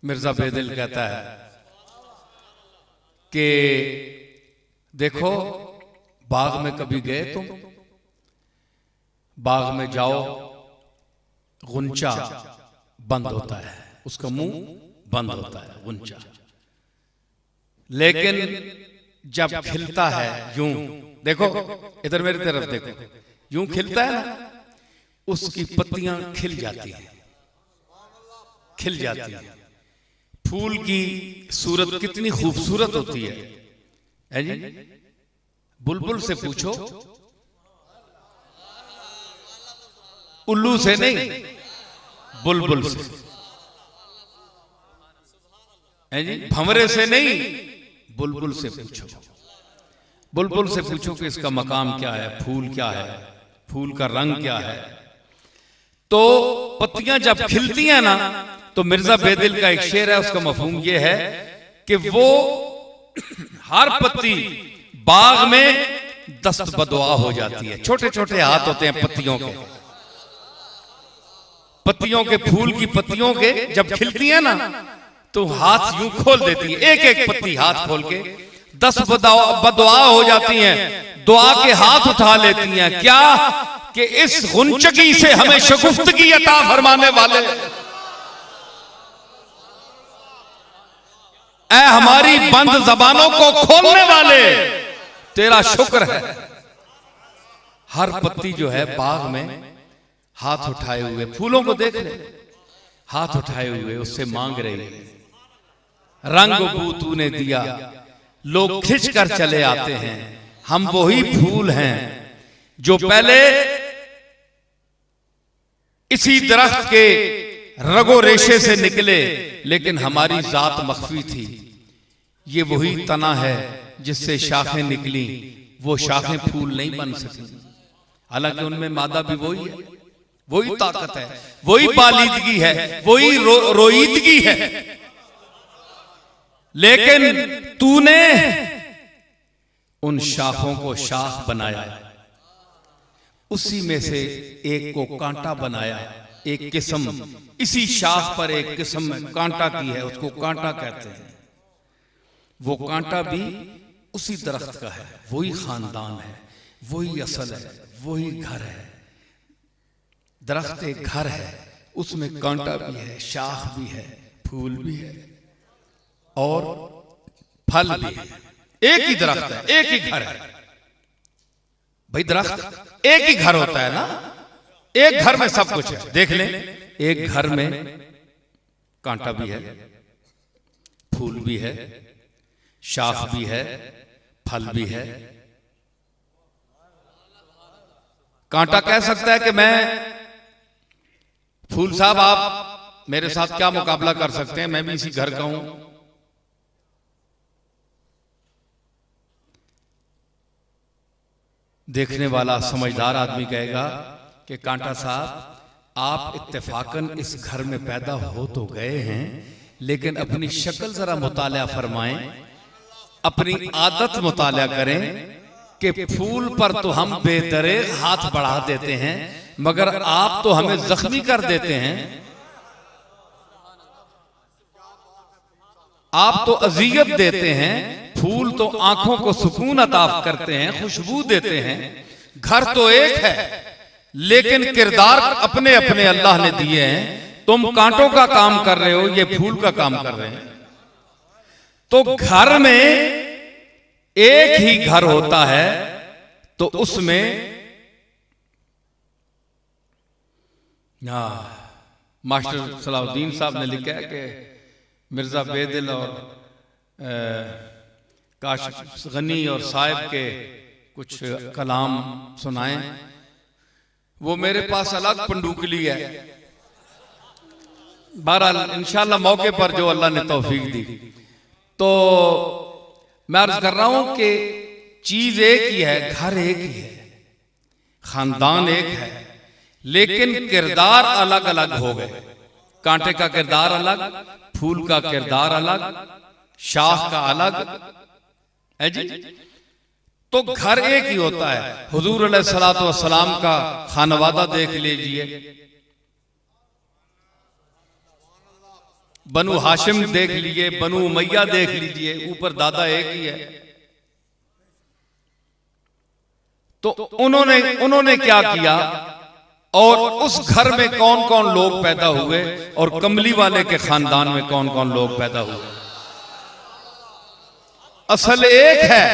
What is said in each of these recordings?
मिर्जा बेदिल कहता है कि देखो बाग में कभी गए तुम, बाग में जाओ गुंचा बंद होता है, उसका मुंह बंद होता है गुंचा, लेकिन जब खिलता है यूं, देखो इधर मेरी तरफ देखो, यूं खिलता है ना, उसकी पत्तियां खिल जाती हैं, खिल जाती है। फूल की सूरत कितनी खूबसूरत होती है जी। बुलबुल से पूछो, उल्लू से नहीं, बुलबुल से है जी, भंवरे से नहीं, बुलबुल से पूछो। बुलबुल से पूछो कि इसका मकाम क्या है, फूल क्या है, फूल का रंग क्या है। तो पत्तियां जब खिलती हैं ना, तो मिर्जा बेदिल का एक शेर है, उसका मफहूम ये है कि वो हर पत्ती बाग में दस्त बदुआ हो जाती है। छोटे छोटे हाथ होते हैं पत्तियों के, पत्तियों के, फूल की पत्तियों के जब खिलती है ना, तो हाथ यूं खोल देती है, एक एक पत्ती हाथ खोल के दस्त बदुआ हो जाती हैं, दुआ के हाथ उठा लेती हैं। क्या कि इस गुंचकी से हमें शगुफ्तगी अता फरमाने वाले, ऐ हमारी बंद जबानों को खोलने वाले, तेरा शुक्र है। हर पत्ती जो है बाग में हाथ उठाए हुए, फूलों को देख ले, हाथ उठाए हुए उससे मांग रही है, रंग बू तूने दिया, लोग खिंच कर चले आते हैं, हम वही फूल हैं जो पहले इसी दरख्त के रगो रेशे से निकले, लेकिन हमारी जात मख्फी थी। ये वही तना है जिससे शाखें निकली, वो शाखें फूल नहीं बन सकी। हालांकि उनमें मादा भी वही है, वही ताकत है, वही बालीदगी है, वही रोईदगी है, लेकिन तूने उन शाखों को शाख बनाया, उसी में से एक को कांटा बनाया। एक किस्म इसी शाख पर एक किस्म कांटा की है, उसको कांटा कहते हैं। वो कांटा भी उसी दरख्त का है, वही खानदान है, वही असल है, वही घर है। दरख्त एक घर है, उसमें कांटा भी है, शाख भी है, फूल भी है और फल भी है। एक ही दरख्त है, एक ही घर है। भाई दरख्त एक ही घर होता है ना, एक घर में सब कुछ है। देख लें, एक घर में कांटा भी है, फूल भी है, शाख भी है, फल भी है। कांटा कह सकता है कि मैं, फूल साहब आप मेरे साथ क्या मुकाबला कर सकते हैं, मैं भी इसी घर का हूं। देखने वाला समझदार आदमी कहेगा कि कांटा साहब आप इत्तेफाकन इस घर में पैदा हो तो गए हैं, लेकिन अपनी शक्ल जरा मुताला फरमाएं, अपनी आदत मुताला करें कि फूल पर तो हम बेदरेग हाथ बढ़ा देते हैं, मगर आप तो हमें जख्मी कर देते हैं। आप तो अजियत देते हैं, फूल तो आंखों को सुकून अता करते हैं, खुशबू देते हैं। घर तो एक है, लेकिन किरदार अपने अपने अल्लाह ने दिए हैं। तुम कांटों का काम कर रहे हो, ये फूल का काम कर रहे हैं। तो घर में एक ही घर होता है, तो उसमें मास्टर सलाउद्दीन साहब ने लिखा है कि मिर्जा बेदिल और काश गनी और साहिब के कुछ कलाम सुनाएं। वो मेरे पास अलग पंडुकली है, बहरहाल इंशाल्लाह मौके पर जो अल्लाह ने तौफीक दी। तो मैं अर्ज कर रहा हूं कि चीज एक ही है, घर एक ही है, खानदान एक है, लेकिन किरदार अलग अलग हो गए। कांटे का किरदार अलग, फूल का किरदार अलग, शाख का अलग है जी। तो घर एक ही होता है। हुजूर अलैहिस्सलातु वस्सलाम का खानवादा देख लीजिए, बनु हाशिम देख लीजिए, बनु उमैया देख लीजिए, ऊपर दादा एक ही है। तो उन्होंने क्या किया, और उस घर में कौन कौन लोग पैदा हुए, और कमली वाले के खानदान में कौन कौन लोग पैदा हुए। असल एक है,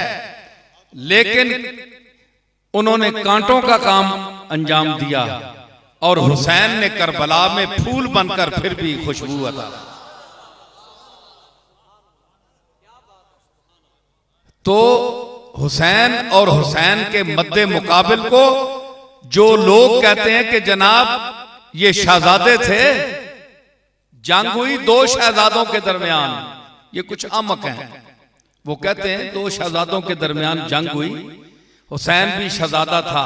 लेकिन उन्होंने कांटों का काम अंजाम दिया, और हुसैन ने करबला में फूल बनकर फिर भी खुशबू अता। तो हुसैन और हुसैन के मद्दे मुकाबिल को जो लोग कहते हैं कि जनाब ये शहजादे थे, जंग हुई दो शहजादों के दरमियान, ये कुछ अमक हैं, वो कहते हैं दो शहजादों के दरमियान जंग हुई, हुसैन भी शहजादा था,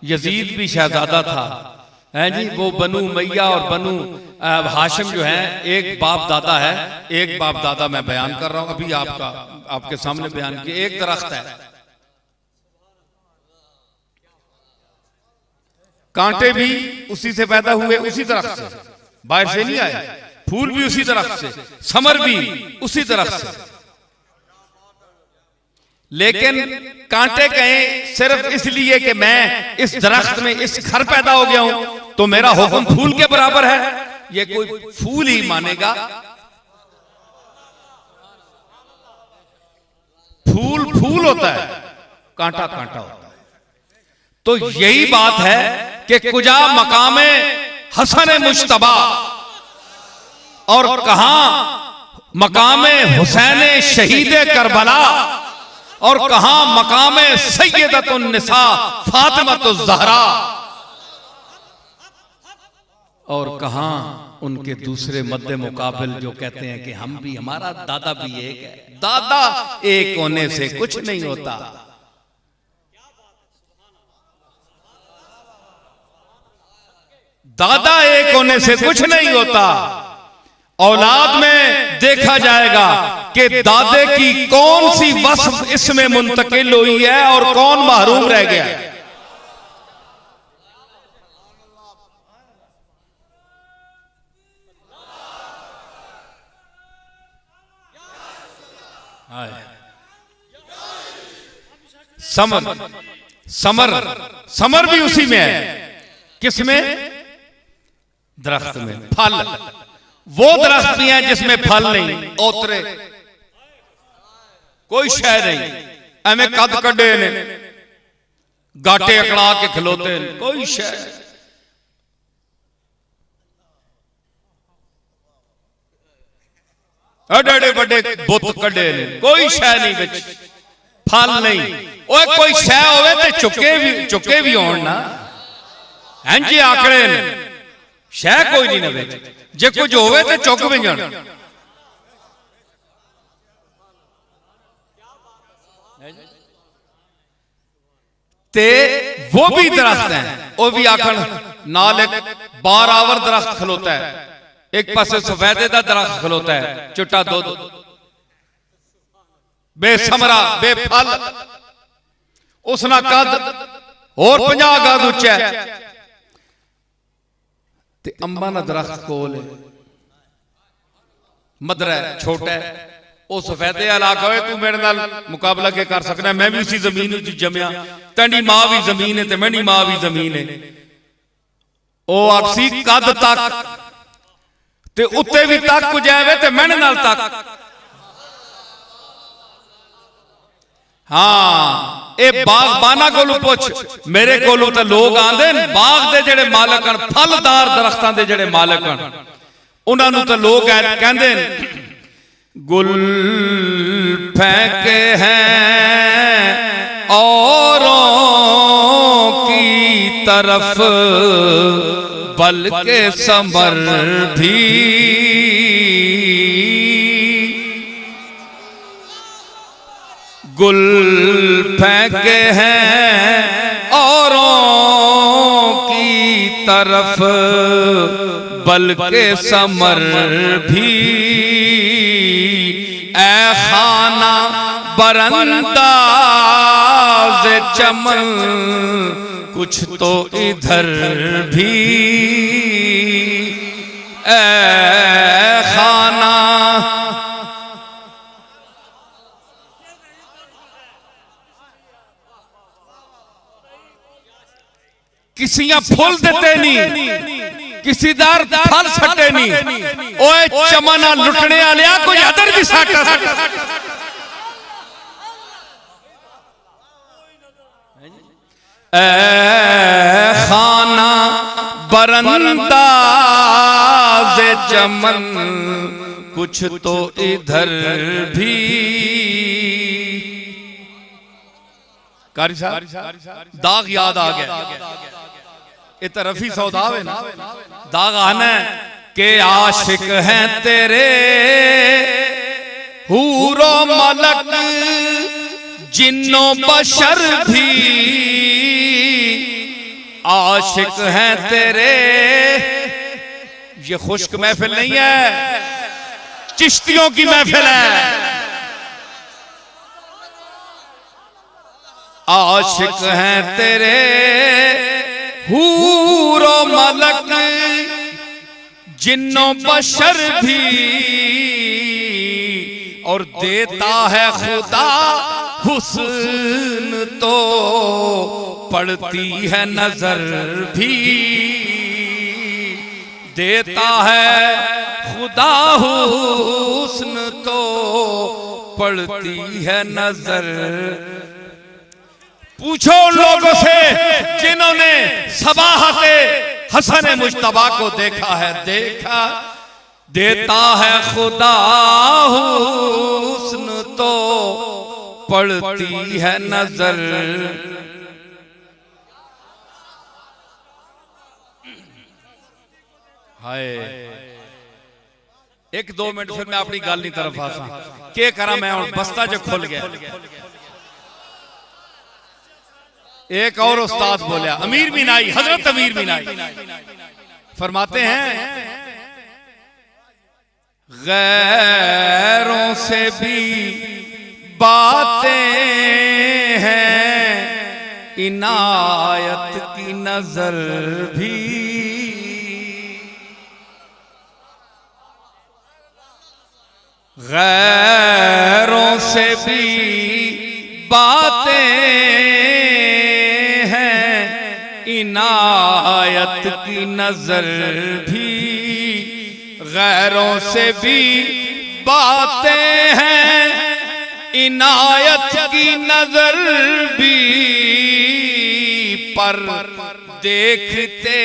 यजीद भी शहजादा था, है जी। वो बनु उमैया और बनु हाशिम जो है एक बाप दादा है, एक बाप दादा मैं बयान कर रहा हूं अभी आपके सामने बयान किया। एक दरख्त है, कांटे भी उसी से पैदा हुए, उसी दरख्त से, बाहर से नहीं आए, फूल भी उसी दरख्त से, समर भी उसी दरख्त से, लेकिन कांटे कहें सिर्फ इसलिए कि मैं इस दरख्त में इस घर पैदा हो गया हूं तो मेरा हुक्म फूल के बराबर है, ये कोई फूल ही मानेगा। फूल फूल होता है, कांटा कांटा होता है। तो यही बात है कि कुजा मकामे हसन मुश्तबा, और कहां मकामे हुसैन शहीद करबला, और कहां मकामे सैयदतुन निसा फातिमतुज ज़हरा, और कहां उनके दूसरे मद्दे मुकाबिल जो कहते हैं कि हम भी, हमारा दादा भी एक है। दादा एक होने से कुछ नहीं होता, दादा एक होने से कुछ नहीं होता। औलाद में देखा जाएगा कि दादे की कौन सी वस्फ इसमें मुंतकिल हुई है और कौन महरूम रह गया है। समर समर समर भी उसी में है, किसमें? दरख्त में। फल वो दरख्त भी है जिसमें फल नहीं, ओतरे कोई शय नहीं, एवं कद कड्डे ने, गाटे अकड़ा के खलोते ने, कोई शय। एडे एडे बड़े बुत कड्डे ने, कोई शय नहीं बिच, फल नहीं। ओए कोई शय होवे ते चुके भी होण ना, इंज आकड़े ने, शय कोई नहीं नवे, जे कुछ होवे ते चुक भी जाण। ते वो भी दरख्त है, वो भी आखण नाल एक बारावर दरख्त खलोता है, एक पासे सफेदे का दरख्त खलोता है, चिट्टा दुध, बेसमरा बेफल, उसना कद और 50 गज उच्चा है, ते अंबा ना दरख्त कोल मदरा छोटा है, वो सफेदे इलाका है, तू मेरे नाल मुकाबला के कर सकना, मैं भी उसी जमीन विच जमया, तेरी मां भी जमीन है ते मेरी मां भी जमीन है। ओ आपसी कद तक ते उत्ते भी तक जावे ते मेरे नाल तक। हाँ, ये बागबाना कोलों पुछ, मेरे कोलों तो लोग आंदे ने, बाग दे जेड़े मालक हन, फलदार दरख्तां दे जेड़े मालक हन, उन्हां नूं तो लोग कहंदे ने गुल फेंके हैं औरों की तरफ, बल्कि समर भी गुल फेंके हैं औरों की तरफ, बल्कि समर भी। ऐ खाना बरंदाज चमन, कुछ तो इधर भी। ऐ खाना किसियां फुल देते नहीं, किसीदार फल सटे नहीं। ओए चमना लुटने वालिया कोई अदर भी साटा साटा। ए खाना बरंदाज़े चमन कुछ तो इधर भी। कारी साहब दाग याद आ गया, ये तो रफी सौदाब है ना। दाग आना के आशिक हैं तेरे हूरो मलक जिन्नो बशर भी, आशिक हैं तेरे। ये खुश्क महफिल नहीं है, चिश्तियों की महफिल है। आशिक हैं तेरे हूरो मलक जिन्नो बशर भी, और देता है खुदा हुस्न तो पड़ती है नजर भी। देता है खुदा हुस्न तो पड़ती है नजर। पूछो लोगों से जिन्होंने सबाहते हसन मुज्तबा को देखा है, देखा। देता है खुदा हुस्न तो पड़ती है नजर। हाय 1-2 मिनट फिर मैं अपनी गल की तरफ आसा के करा। मैं और बस्ता जो खुल गया। एक और उस्ताद बोलिया, अमीर मीनाई, हजरत अमीर मीनाई फरमाते हैं गैरों से भी बातें हैं इनायत की नजर भी। गैरों से भी बातें हैं इनायत की नजर भी। गैरों से भी बातें हैं इनायत की नजर भी, पर देखते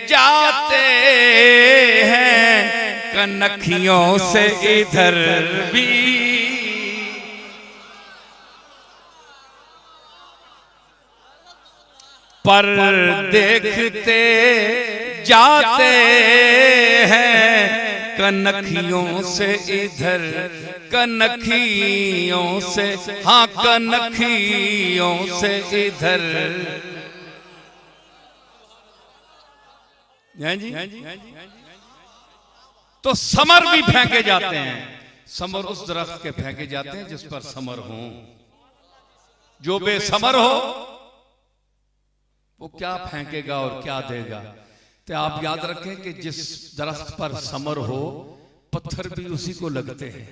जाते हैं कनखियों से इधर भी। पर देखते जाते हैं कनखियों से इधर, कनखियों से, हाँ कनखियों से इधर। जी तो समर भी फेंके जाते हैं। समर उस दरख्त के फेंके जाते हैं जिस पर समर हो। जो बेसमर हो वो क्या फेंकेगा और क्या देगा। तो आप याद रखें कि जिस दरख्त पर समर हो पत्थर भी उसी को लगते हैं।